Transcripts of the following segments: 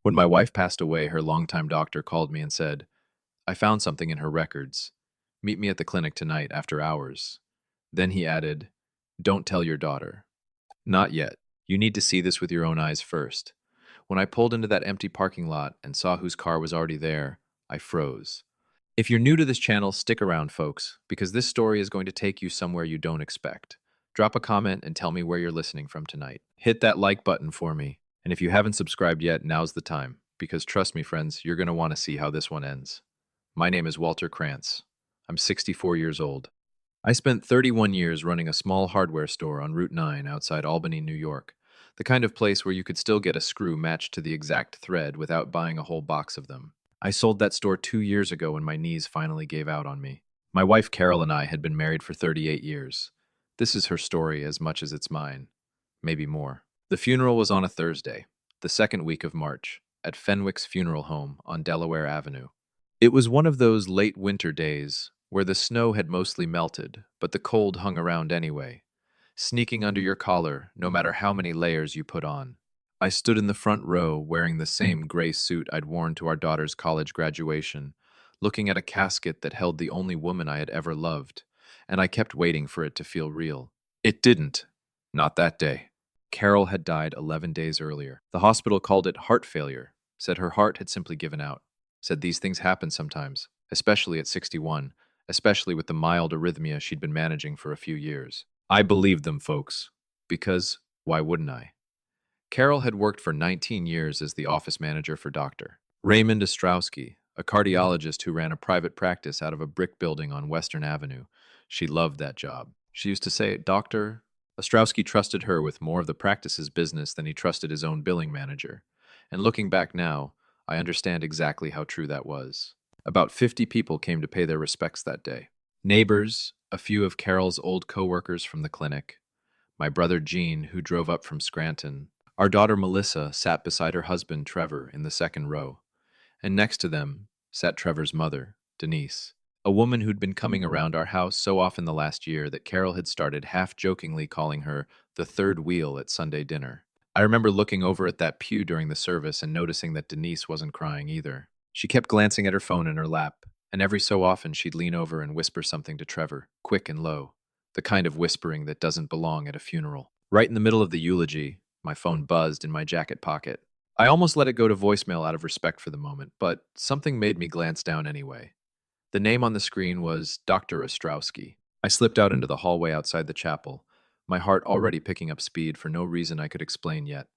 When my wife passed away, her longtime doctor called me and said, I found something in her records. Meet me at the clinic tonight after hours. Then he added, Don't tell your daughter. Not yet. You need to see this with your own eyes first. When I pulled into that empty parking lot and saw whose car was already there, I froze. If you're new to this channel, stick around, folks, because this story is going to take you somewhere you don't expect. Drop a comment and tell me where you're listening from tonight. Hit that like button for me. And if you haven't subscribed yet, now's the time, because trust me, friends, you're going to want to see how this one ends. My name is Walter Krantz. I'm 64 years old. I spent 31 years running a small hardware store on Route 9 outside Albany, New York, the kind of place where you could still get a screw matched to the exact thread without buying a whole box of them. I sold that store 2 years ago when my knees finally gave out on me. My wife Carol and I had been married for 38 years. This is her story as much as it's mine, maybe more. The funeral was on a Thursday, the second week of March, at Fenwick's Funeral Home on Delaware Avenue. It was one of those late winter days where the snow had mostly melted, but the cold hung around anyway, sneaking under your collar no matter how many layers you put on. I stood in the front row wearing the same gray suit I'd worn to our daughter's college graduation, looking at a casket that held the only woman I had ever loved, and I kept waiting for it to feel real. It didn't. Not that day. Carol had died 11 days earlier. The hospital called it heart failure, said her heart had simply given out, said these things happen sometimes, especially at 61, especially with the mild arrhythmia she'd been managing for a few years. I believed them, folks, because why wouldn't I? Carol had worked for 19 years as the office manager for Dr. Raymond Ostrowski, a cardiologist who ran a private practice out of a brick building on Western Avenue. She loved that job. She used to say, Dr. Ostrowski trusted her with more of the practice's business than he trusted his own billing manager. And looking back now, I understand exactly how true that was. About 50 people came to pay their respects that day. Neighbors, a few of Carol's old coworkers from the clinic, my brother Gene, who drove up from Scranton. Our daughter Melissa sat beside her husband Trevor in the second row, and next to them sat Trevor's mother, Denise, a woman who'd been coming around our house so often the last year that Carol had started half-jokingly calling her the third wheel at Sunday dinner. I remember looking over at that pew during the service and noticing that Denise wasn't crying either. She kept glancing at her phone in her lap, and every so often she'd lean over and whisper something to Trevor, quick and low, the kind of whispering that doesn't belong at a funeral. Right in the middle of the eulogy, my phone buzzed in my jacket pocket. I almost let it go to voicemail out of respect for the moment, but something made me glance down anyway. The name on the screen was Dr. Ostrowski. I slipped out into the hallway outside the chapel, my heart already picking up speed for no reason I could explain yet.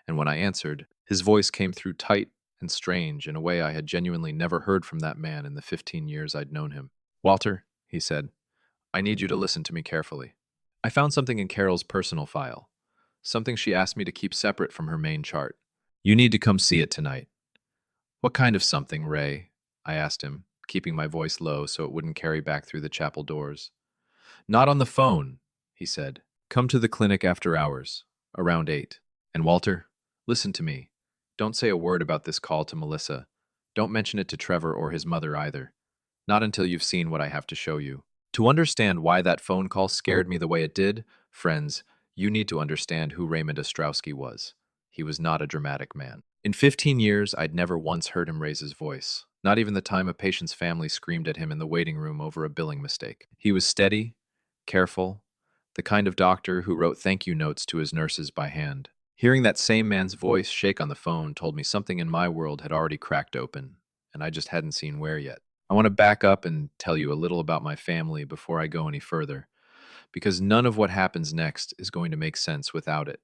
And when I answered, his voice came through tight and strange in a way I had genuinely never heard from that man in the 15 years I'd known him. Walter, he said, I need you to listen to me carefully. I found something in Carol's personal file, something she asked me to keep separate from her main chart. You need to come see it tonight. What kind of something, Ray? I asked him, keeping my voice low so it wouldn't carry back through the chapel doors. Not on the phone, he said. Come to the clinic after hours, around 8. And Walter, listen to me. Don't say a word about this call to Melissa. Don't mention it to Trevor or his mother either. Not until you've seen what I have to show you. To understand why that phone call scared me the way it did, friends, you need to understand who Raymond Ostrowski was. He was not a dramatic man. In 15 years, I'd never once heard him raise his voice, not even the time a patient's family screamed at him in the waiting room over a billing mistake. He was steady, careful, the kind of doctor who wrote thank you notes to his nurses by hand. Hearing that same man's voice shake on the phone told me something in my world had already cracked open, and I just hadn't seen where yet. I want to back up and tell you a little about my family before I go any further, because none of what happens next is going to make sense without it.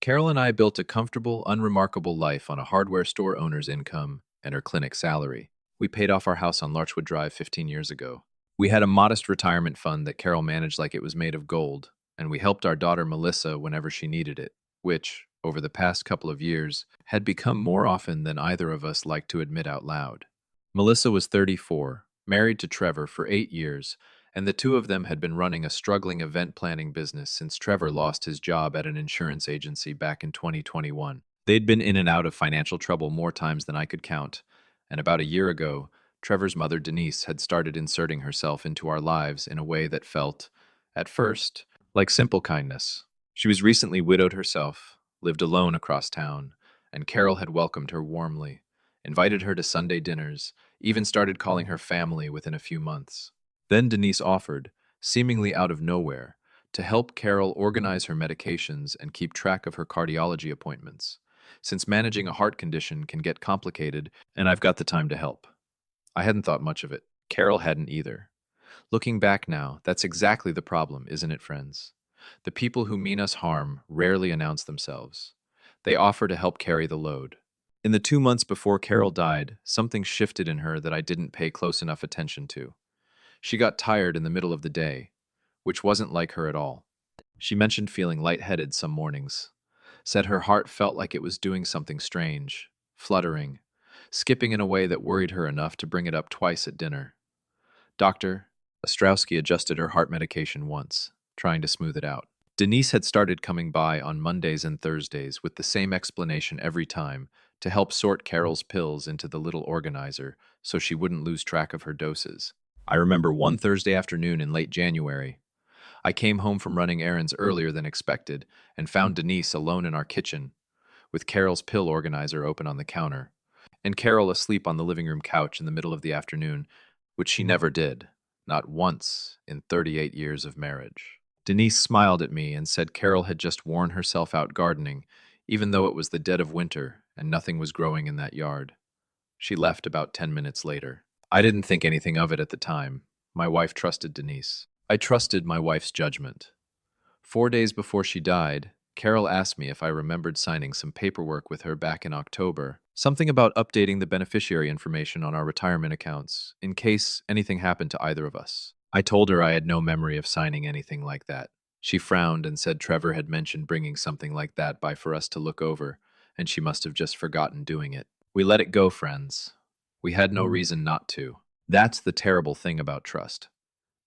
Carol and I built a comfortable, unremarkable life on a hardware store owner's income and her clinic salary. We paid off our house on Larchwood Drive 15 years ago. We had a modest retirement fund that Carol managed like it was made of gold, and we helped our daughter Melissa whenever she needed it, which, over the past couple of years, had become more often than either of us liked to admit out loud. Melissa was 34, married to Trevor for 8 years, and the two of them had been running a struggling event planning business since Trevor lost his job at an insurance agency back in 2021. They'd been in and out of financial trouble more times than I could count, and about a year ago, Trevor's mother, Denise, had started inserting herself into our lives in a way that felt, at first, like simple kindness. She was recently widowed herself, lived alone across town, and Carol had welcomed her warmly, invited her to Sunday dinners, even started calling her family within a few months. Then Denise offered, seemingly out of nowhere, to help Carol organize her medications and keep track of her cardiology appointments, since managing a heart condition can get complicated, and I've got the time to help. I hadn't thought much of it. Carol hadn't either. Looking back now, that's exactly the problem, isn't it, friends? The people who mean us harm rarely announce themselves. They offer to help carry the load. In the 2 months before Carol died, something shifted in her that I didn't pay close enough attention to. She got tired in the middle of the day, which wasn't like her at all. She mentioned feeling lightheaded some mornings, said her heart felt like it was doing something strange, fluttering, skipping in a way that worried her enough to bring it up twice at dinner. Dr. Ostrowski adjusted her heart medication once, trying to smooth it out. Denise had started coming by on Mondays and Thursdays with the same explanation every time to help sort Carol's pills into the little organizer so she wouldn't lose track of her doses. I remember one Thursday afternoon in late January. I came home from running errands earlier than expected and found Denise alone in our kitchen, with Carol's pill organizer open on the counter, and Carol asleep on the living room couch in the middle of the afternoon, which she never did, not once in 38 years of marriage. Denise smiled at me and said Carol had just worn herself out gardening, even though it was the dead of winter and nothing was growing in that yard. She left about 10 minutes later. I didn't think anything of it at the time. My wife trusted Denise. I trusted my wife's judgment. 4 days before she died, Carol asked me if I remembered signing some paperwork with her back in October, something about updating the beneficiary information on our retirement accounts, in case anything happened to either of us. I told her I had no memory of signing anything like that. She frowned and said Trevor had mentioned bringing something like that by for us to look over, and she must have just forgotten doing it. We let it go, friends. We had no reason not to. That's the terrible thing about trust.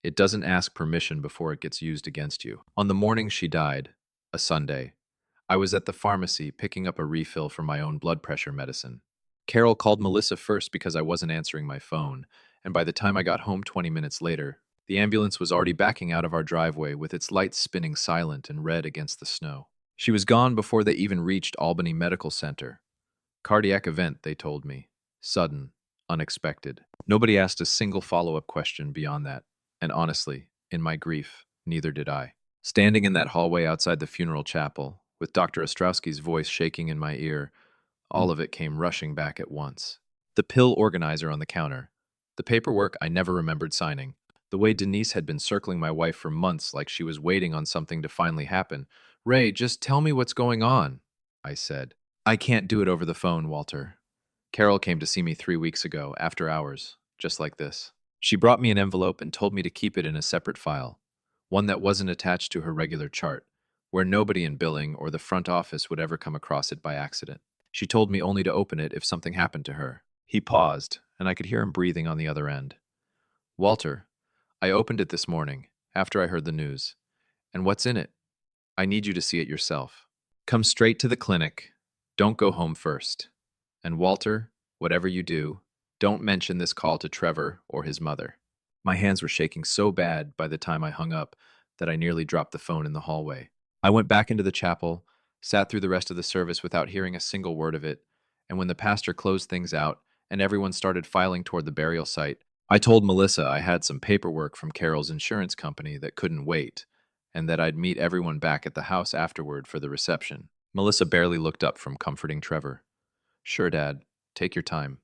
It doesn't ask permission before it gets used against you. On the morning she died, a Sunday, I was at the pharmacy picking up a refill for my own blood pressure medicine. Carol called Melissa first because I wasn't answering my phone, and by the time I got home 20 minutes later, the ambulance was already backing out of our driveway with its lights spinning silent and red against the snow. She was gone before they even reached Albany Medical Center. Cardiac event, they told me. Sudden, unexpected. Nobody asked a single follow-up question beyond that. And honestly, in my grief, neither did I. Standing in that hallway outside the funeral chapel, with Dr. Ostrowski's voice shaking in my ear, all of it came rushing back at once. The pill organizer on the counter, the paperwork I never remembered signing, the way Denise had been circling my wife for months like she was waiting on something to finally happen. "Ray, just tell me what's going on," I said. "I can't do it over the phone, Walter. Carol came to see me 3 weeks ago, after hours, just like this. She brought me an envelope and told me to keep it in a separate file, one that wasn't attached to her regular chart, where nobody in billing or the front office would ever come across it by accident. She told me only to open it if something happened to her." He paused, and I could hear him breathing on the other end. "Walter, I opened it this morning, after I heard the news. And what's in it? I need you to see it yourself. Come straight to the clinic. Don't go home first. And Walter, whatever you do, don't mention this call to Trevor or his mother." My hands were shaking so bad by the time I hung up that I nearly dropped the phone in the hallway. I went back into the chapel, sat through the rest of the service without hearing a single word of it, and when the pastor closed things out and everyone started filing toward the burial site, I told Melissa I had some paperwork from Carol's insurance company that couldn't wait, and that I'd meet everyone back at the house afterward for the reception. Melissa barely looked up from comforting Trevor. "Sure, Dad. Take your time."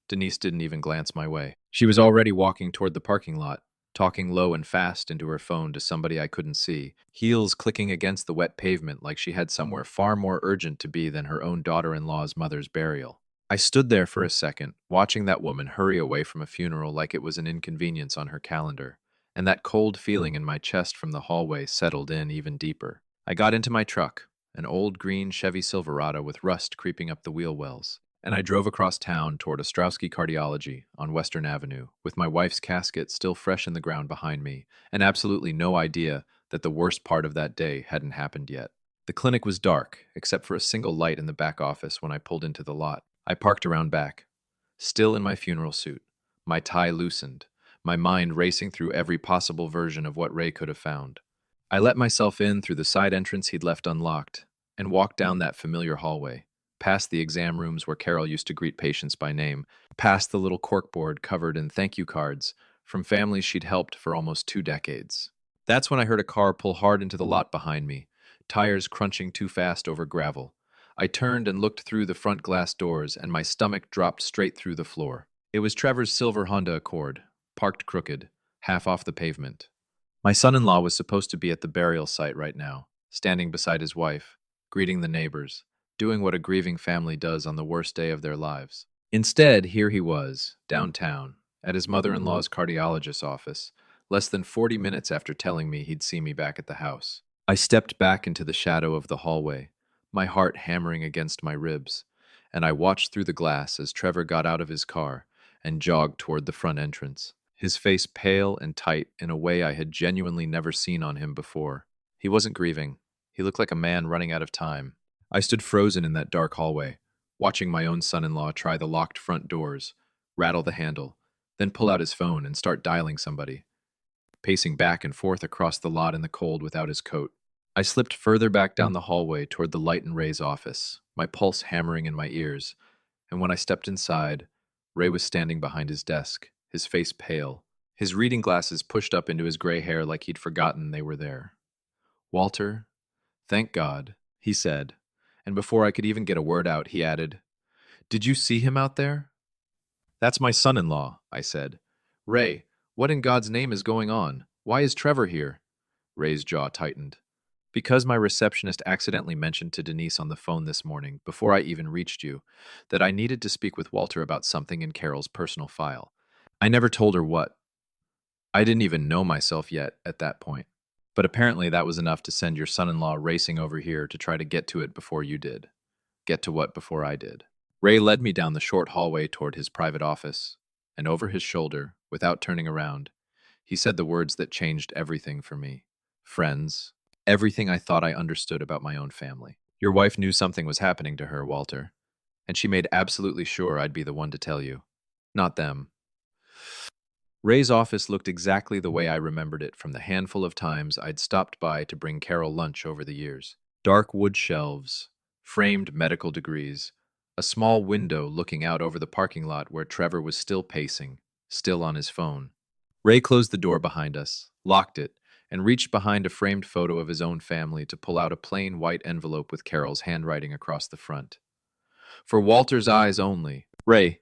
Denise didn't even glance my way. She was already walking toward the parking lot, talking low and fast into her phone to somebody I couldn't see, heels clicking against the wet pavement like she had somewhere far more urgent to be than her own daughter-in-law's mother's burial. I stood there for a second, watching that woman hurry away from a funeral like it was an inconvenience on her calendar, and that cold feeling in my chest from the hallway settled in even deeper. I got into my truck, an old green Chevy Silverado with rust creeping up the wheel wells, and I drove across town toward Ostrowski Cardiology on Western Avenue, with my wife's casket still fresh in the ground behind me, and absolutely no idea that the worst part of that day hadn't happened yet. The clinic was dark, except for a single light in the back office when I pulled into the lot. I parked around back, still in my funeral suit, my tie loosened, my mind racing through every possible version of what Ray could have found. I let myself in through the side entrance he'd left unlocked, and walked down that familiar hallway, past the exam rooms where Carol used to greet patients by name, past the little corkboard covered in thank you cards from families she'd helped for almost 2 decades. That's when I heard a car pull hard into the lot behind me, tires crunching too fast over gravel. I turned and looked through the front glass doors, and my stomach dropped straight through the floor. It was Trevor's silver Honda Accord, parked crooked, half off the pavement. My son-in-law was supposed to be at the burial site right now, standing beside his wife, greeting the neighbors, doing what a grieving family does on the worst day of their lives. Instead, here he was, downtown, at his mother-in-law's cardiologist's office, less than 40 minutes after telling me he'd see me back at the house. I stepped back into the shadow of the hallway, my heart hammering against my ribs, and I watched through the glass as Trevor got out of his car and jogged toward the front entrance, his face pale and tight in a way I had genuinely never seen on him before. He wasn't grieving. He looked like a man running out of time. I stood frozen in that dark hallway, watching my own son-in-law try the locked front doors, rattle the handle, then pull out his phone and start dialing somebody, pacing back and forth across the lot in the cold without his coat. I slipped further back down the hallway toward the Light and Ray's office, my pulse hammering in my ears, and when I stepped inside, Ray was standing behind his desk, his face pale, his reading glasses pushed up into his gray hair like he'd forgotten they were there. "Walter, thank God," he said, and before I could even get a word out, he added, "Did you see him out there?" "That's my son-in-law," I said. "Ray, what in God's name is going on? Why is Trevor here?" Ray's jaw tightened. "Because my receptionist accidentally mentioned to Denise on the phone this morning, before I even reached you, that I needed to speak with Walter about something in Carol's personal file. I never told her what. I didn't even know myself yet at that point. But apparently that was enough to send your son-in-law racing over here to try to get to it before you did. Get to what before I did." Ray led me down the short hallway toward his private office, and over his shoulder, without turning around, he said the words that changed everything for me. "Friends, everything I thought I understood about my own family. Your wife knew something was happening to her, Walter, and she made absolutely sure I'd be the one to tell you, not them." Ray's office looked exactly the way I remembered it from the handful of times I'd stopped by to bring Carol lunch over the years. Dark wood shelves, framed medical degrees, a small window looking out over the parking lot where Trevor was still pacing, still on his phone. Ray closed the door behind us, locked it, and reached behind a framed photo of his own family to pull out a plain white envelope with Carol's handwriting across the front. "For Walter's eyes only. Ray,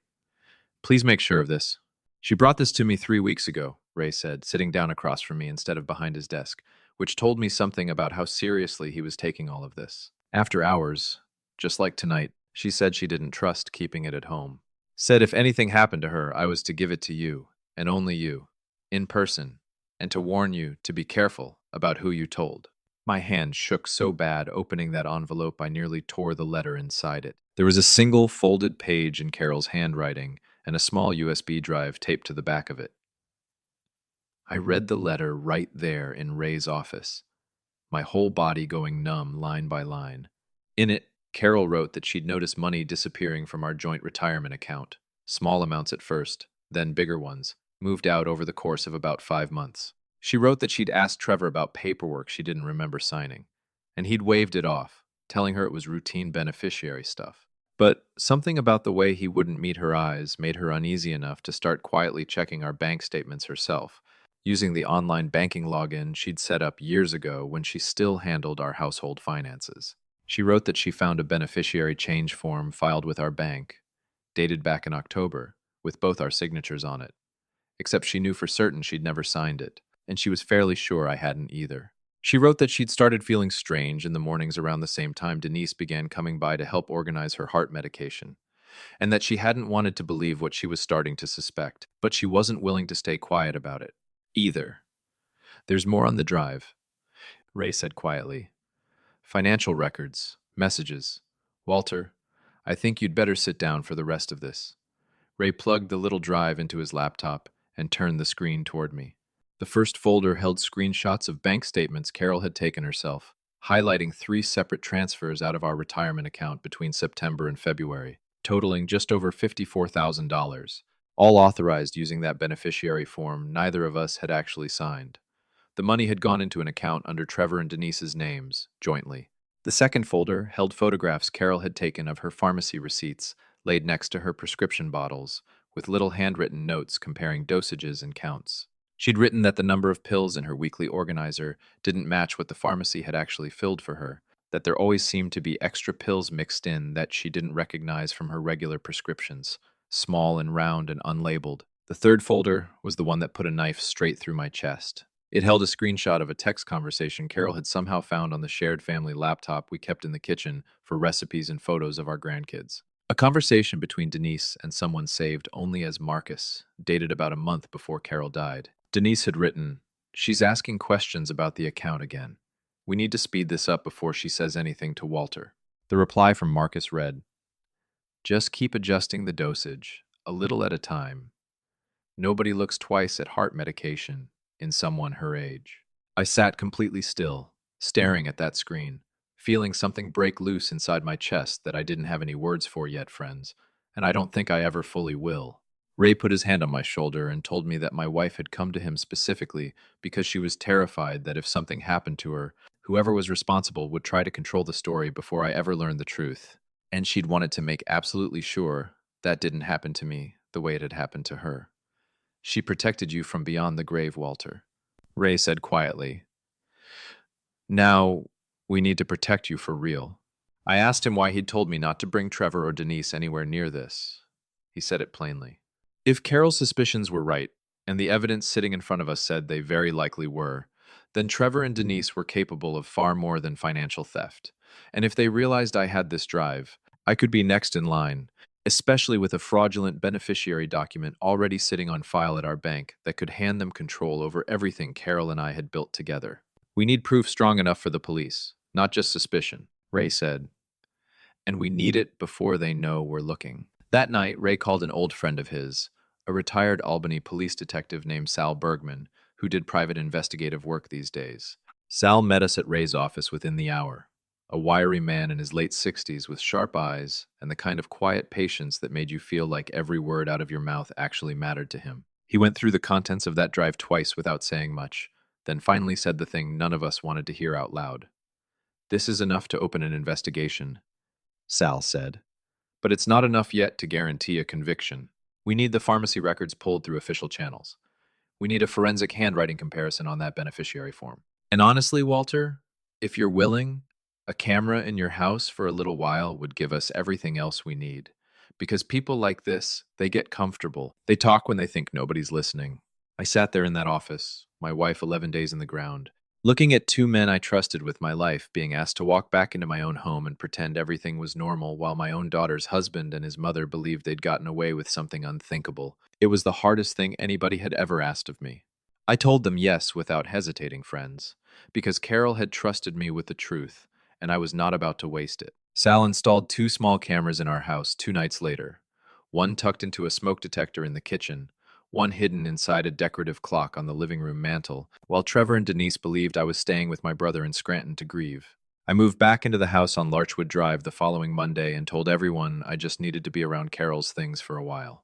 please make sure of this." "She brought this to me 3 weeks ago," Ray said, sitting down across from me instead of behind his desk, which told me something about how seriously he was taking all of this. After hours, just like tonight, she said she didn't trust keeping it at home. Said if anything happened to her, I was to give it to you, and only you, in person, and to warn you to be careful about who you told. My hand shook so bad opening that envelope I nearly tore the letter inside it. There was a single folded page in Carol's handwriting and a small USB drive taped to the back of it. I read the letter right there in Ray's office, my whole body going numb line by line. In it, Carol wrote that she'd noticed money disappearing from our joint retirement account, small amounts at first, then bigger ones, moved out over the course of about 5 months. She wrote that she'd asked Trevor about paperwork she didn't remember signing, and he'd waved it off, telling her it was routine beneficiary stuff. But something about the way he wouldn't meet her eyes made her uneasy enough to start quietly checking our bank statements herself, using the online banking login she'd set up years ago when she still handled our household finances. She wrote that she found a beneficiary change form filed with our bank, dated back in October, with both our signatures on it, except she knew for certain she'd never signed it, and she was fairly sure I hadn't either. She wrote that she'd started feeling strange in the mornings around the same time Denise began coming by to help organize her heart medication, and that she hadn't wanted to believe what she was starting to suspect, but she wasn't willing to stay quiet about it, either. "There's more on the drive," Ray said quietly. "Financial records, messages. Walter, I think you'd better sit down for the rest of this." Ray plugged the little drive into his laptop and turned the screen toward me. The first folder held screenshots of bank statements Carol had taken herself, highlighting 3 separate transfers out of our retirement account between September and February, totaling just over $54,000, all authorized using that beneficiary form neither of us had actually signed. The money had gone into an account under Trevor and Denise's names, jointly. The second folder held photographs Carol had taken of her pharmacy receipts, laid next to her prescription bottles, with little handwritten notes comparing dosages and counts. She'd written that the number of pills in her weekly organizer didn't match what the pharmacy had actually filled for her, that there always seemed to be extra pills mixed in that she didn't recognize from her regular prescriptions, small and round and unlabeled. The third folder was the one that put a knife straight through my chest. It held a screenshot of a text conversation Carol had somehow found on the shared family laptop we kept in the kitchen for recipes and photos of our grandkids. A conversation between Denise and someone saved only as Marcus, dated about a month before Carol died. Denise had written, "She's asking questions about the account again. We need to speed this up before she says anything to Walter." The reply from Marcus read, "Just keep adjusting the dosage, a little at a time. Nobody looks twice at heart medication in someone her age." I sat completely still, staring at that screen, feeling something break loose inside my chest that I didn't have any words for yet, friends, and I don't think I ever fully will. Ray put his hand on my shoulder and told me that my wife had come to him specifically because she was terrified that if something happened to her, whoever was responsible would try to control the story before I ever learned the truth. And she'd wanted to make absolutely sure that didn't happen to me the way it had happened to her. "She protected you from beyond the grave, Walter," Ray said quietly. "Now, we need to protect you for real." I asked him why he'd told me not to bring Trevor or Denise anywhere near this. He said it plainly. If Carol's suspicions were right, and the evidence sitting in front of us said they very likely were, then Trevor and Denise were capable of far more than financial theft. And if they realized I had this drive, I could be next in line, especially with a fraudulent beneficiary document already sitting on file at our bank that could hand them control over everything Carol and I had built together. "We need proof strong enough for the police, not just suspicion," Ray said. "And we need it before they know we're looking." That night, Ray called an old friend of his, a retired Albany police detective named Sal Bergman, who did private investigative work these days. Sal met us at Ray's office within the hour, a wiry man in his late 60s with sharp eyes and the kind of quiet patience that made you feel like every word out of your mouth actually mattered to him. He went through the contents of that drive twice without saying much, then finally said the thing none of us wanted to hear out loud. "This is enough to open an investigation," Sal said. "But it's not enough yet to guarantee a conviction. We need the pharmacy records pulled through official channels. We need a forensic handwriting comparison on that beneficiary form. And honestly, Walter, if you're willing, a camera in your house for a little while would give us everything else we need. Because people like this, they get comfortable. They talk when they think nobody's listening." I sat there in that office, my wife 11 days in the ground, looking at two men I trusted with my life being asked to walk back into my own home and pretend everything was normal while my own daughter's husband and his mother believed they'd gotten away with something unthinkable. It was the hardest thing anybody had ever asked of me. I told them yes without hesitating, friends, because Carol had trusted me with the truth, and I was not about to waste it. Sal installed 2 small cameras in our house 2 nights later, one tucked into a smoke detector in the kitchen, one hidden inside a decorative clock on the living room mantel, while Trevor and Denise believed I was staying with my brother in Scranton to grieve. I moved back into the house on Larchwood Drive the following Monday and told everyone I just needed to be around Carol's things for a while.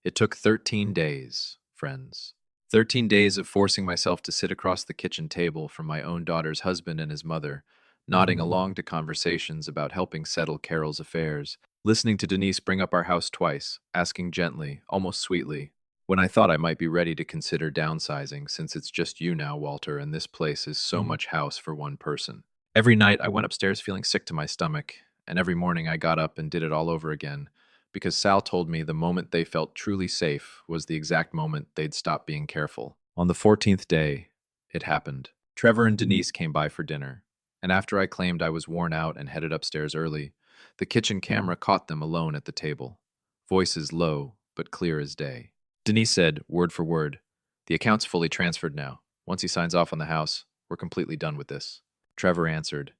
It took 13 days, friends. 13 days of forcing myself to sit across the kitchen table from my own daughter's husband and his mother, nodding along to conversations about helping settle Carol's affairs, listening to Denise bring up our house twice, asking gently, almost sweetly, when I thought I might be ready to consider downsizing since it's just you now, Walter, and this place is so much house for one person. Every night I went upstairs feeling sick to my stomach, and every morning I got up and did it all over again, because Sal told me the moment they felt truly safe was the exact moment they'd stop being careful. On the 14th day, it happened. Trevor and Denise came by for dinner, and after I claimed I was worn out and headed upstairs early, the kitchen camera caught them alone at the table, voices low but clear as day. Denise said, word for word, "The account's fully transferred now. Once he signs off on the house, we're completely done with this." Trevor answered,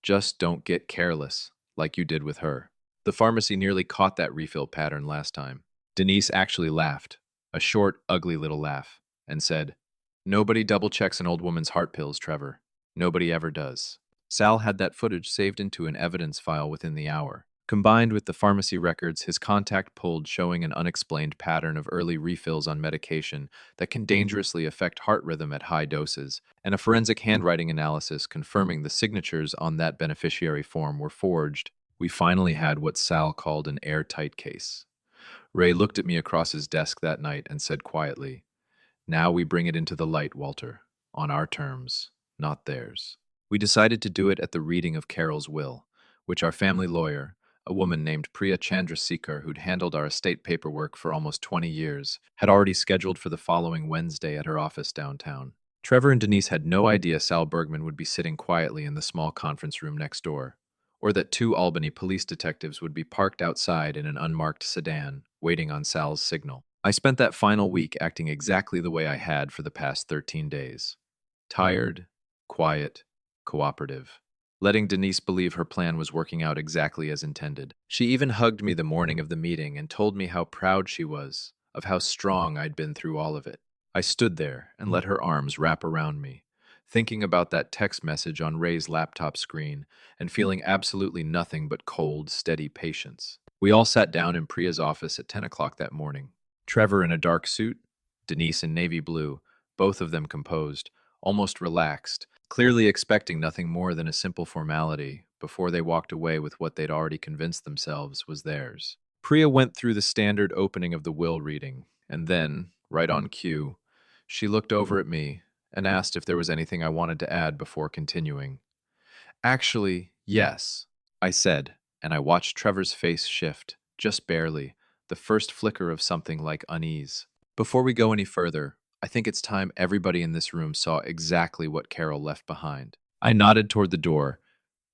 "Just don't get careless, like you did with her." The pharmacy nearly caught that refill pattern last time. Denise actually laughed, a short, ugly little laugh, and said, "Nobody double-checks an old woman's heart pills, Trevor. Nobody ever does." Sal had that footage saved into an evidence file within the hour. Combined with the pharmacy records his contact pulled showing an unexplained pattern of early refills on medication that can dangerously affect heart rhythm at high doses, and a forensic handwriting analysis confirming the signatures on that beneficiary form were forged, we finally had what Sal called an airtight case. Ray looked at me across his desk that night and said quietly, "Now we bring it into the light, Walter, on our terms, not theirs." We decided to do it at the reading of Carol's will, which our family lawyer, a woman named Priya Chandrasekhar, who'd handled our estate paperwork for almost 20 years, had already scheduled for the following Wednesday at her office downtown. Trevor and Denise had no idea Sal Bergman would be sitting quietly in the small conference room next door, or that two Albany police detectives would be parked outside in an unmarked sedan, waiting on Sal's signal. I spent that final week acting exactly the way I had for the past 13 days. Tired, quiet, cooperative, letting Denise believe her plan was working out exactly as intended. She even hugged me the morning of the meeting and told me how proud she was of how strong I'd been through all of it. I stood there and let her arms wrap around me, thinking about that text message on Ray's laptop screen and feeling absolutely nothing but cold, steady patience. We all sat down in Priya's office at 10 o'clock that morning. Trevor in a dark suit, Denise in navy blue, both of them composed, almost relaxed, clearly expecting nothing more than a simple formality before they walked away with what they'd already convinced themselves was theirs. Priya went through the standard opening of the will reading, and then, right on cue, she looked over at me and asked if there was anything I wanted to add before continuing. "Actually, yes," I said, and I watched Trevor's face shift, just barely, the first flicker of something like unease. "Before we go any further, I think it's time everybody in this room saw exactly what Carol left behind." I nodded toward the door,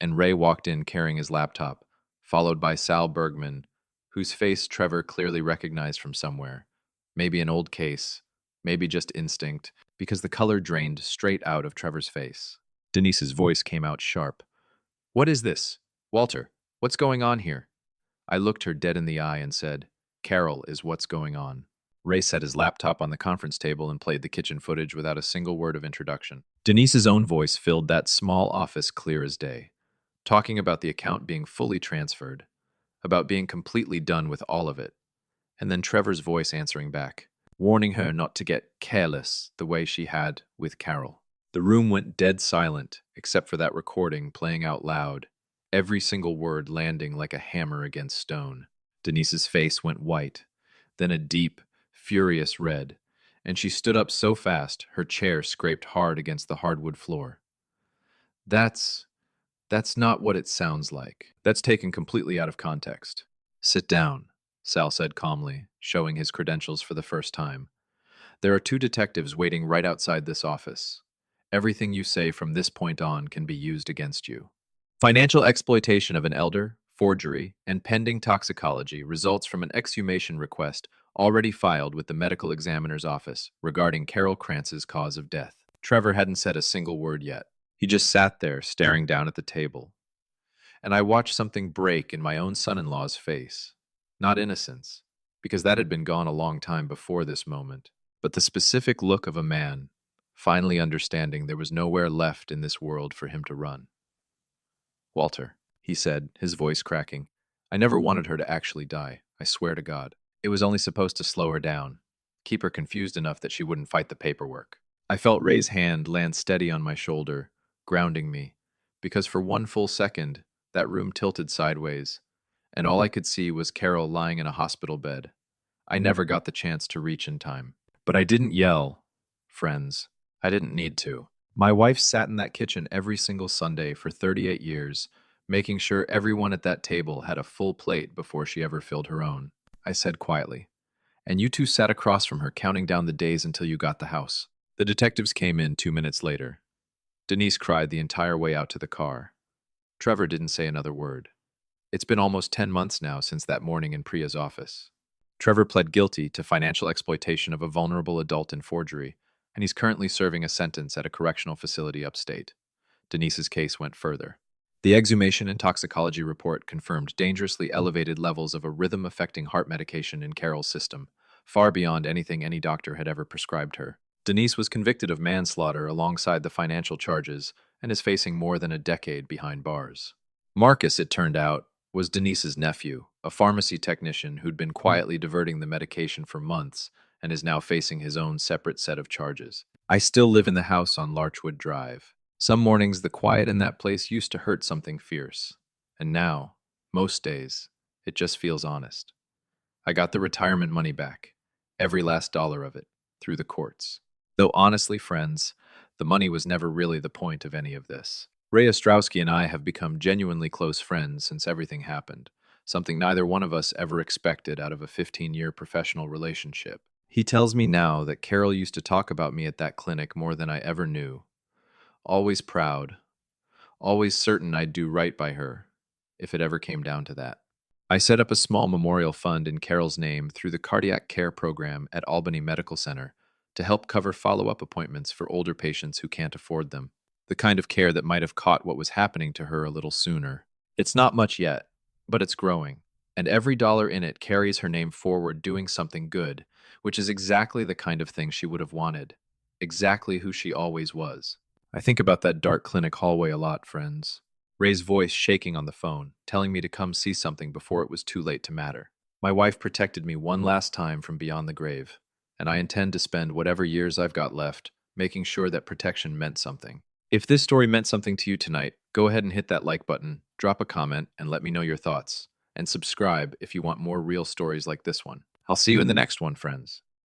and Ray walked in carrying his laptop, followed by Sal Bergman, whose face Trevor clearly recognized from somewhere. Maybe an old case, maybe just instinct, because the color drained straight out of Trevor's face. Denise's voice came out sharp. "What is this? Walter, what's going on here?" I looked her dead in the eye and said, "Carol is what's going on." Ray set his laptop on the conference table and played the kitchen footage without a single word of introduction. Denise's own voice filled that small office clear as day, talking about the account being fully transferred, about being completely done with all of it, and then Trevor's voice answering back, warning her not to get careless the way she had with Carol. The room went dead silent, except for that recording playing out loud, every single word landing like a hammer against stone. Denise's face went white, then a deep, furious red, and she stood up so fast her chair scraped hard against the hardwood floor. That's not what it sounds like. That's taken completely out of context." "Sit down," Sal said calmly, showing his credentials for the first time. "There are two detectives waiting right outside this office. Everything you say from this point on can be used against you. Financial exploitation of an elder, forgery, and pending toxicology results from an exhumation request already filed with the medical examiner's office regarding Carol Krantz's cause of death." Trevor hadn't said a single word yet. He just sat there, staring down at the table. And I watched something break in my own son-in-law's face. Not innocence, because that had been gone a long time before this moment, but the specific look of a man, finally understanding there was nowhere left in this world for him to run. "Walter," he said, his voice cracking, "I never wanted her to actually die, I swear to God. It was only supposed to slow her down, keep her confused enough that she wouldn't fight the paperwork." I felt Ray's hand land steady on my shoulder, grounding me, because for one full second, that room tilted sideways, and all I could see was Carol lying in a hospital bed. I never got the chance to reach in time. But I didn't yell, friends. I didn't need to. My wife sat in that kitchen every single Sunday for 38 years, making sure everyone at that table had a full plate before she ever filled her own. I said quietly, "And you two sat across from her counting down the days until you got the house." The detectives came in 2 minutes later. Denise cried the entire way out to the car. Trevor didn't say another word. It's been almost 10 months now since that morning in Priya's office. Trevor pled guilty to financial exploitation of a vulnerable adult and forgery, and he's currently serving a sentence at a correctional facility upstate. Denise's case went further. The exhumation and toxicology report confirmed dangerously elevated levels of a rhythm-affecting heart medication in Carol's system, far beyond anything any doctor had ever prescribed her. Denise was convicted of manslaughter alongside the financial charges and is facing more than a decade behind bars. Marcus, it turned out, was Denise's nephew, a pharmacy technician who'd been quietly diverting the medication for months and is now facing his own separate set of charges. I still live in the house on Larchwood Drive. Some mornings, the quiet in that place used to hurt something fierce. And now, most days, it just feels honest. I got the retirement money back, every last dollar of it, through the courts. Though honestly, friends, the money was never really the point of any of this. Ray Ostrowski and I have become genuinely close friends since everything happened, something neither one of us ever expected out of a 15-year professional relationship. He tells me now that Carol used to talk about me at that clinic more than I ever knew. Always proud, always certain I'd do right by her, if it ever came down to that. I set up a small memorial fund in Carol's name through the cardiac care program at Albany Medical Center to help cover follow-up appointments for older patients who can't afford them. The kind of care that might have caught what was happening to her a little sooner. It's not much yet, but it's growing, and every dollar in it carries her name forward doing something good, which is exactly the kind of thing she would have wanted, exactly who she always was. I think about that dark clinic hallway a lot, friends. Ray's voice shaking on the phone, telling me to come see something before it was too late to matter. My wife protected me one last time from beyond the grave, and I intend to spend whatever years I've got left making sure that protection meant something. If this story meant something to you tonight, go ahead and hit that like button, drop a comment, and let me know your thoughts. And subscribe if you want more real stories like this one. I'll see you in the next one, friends.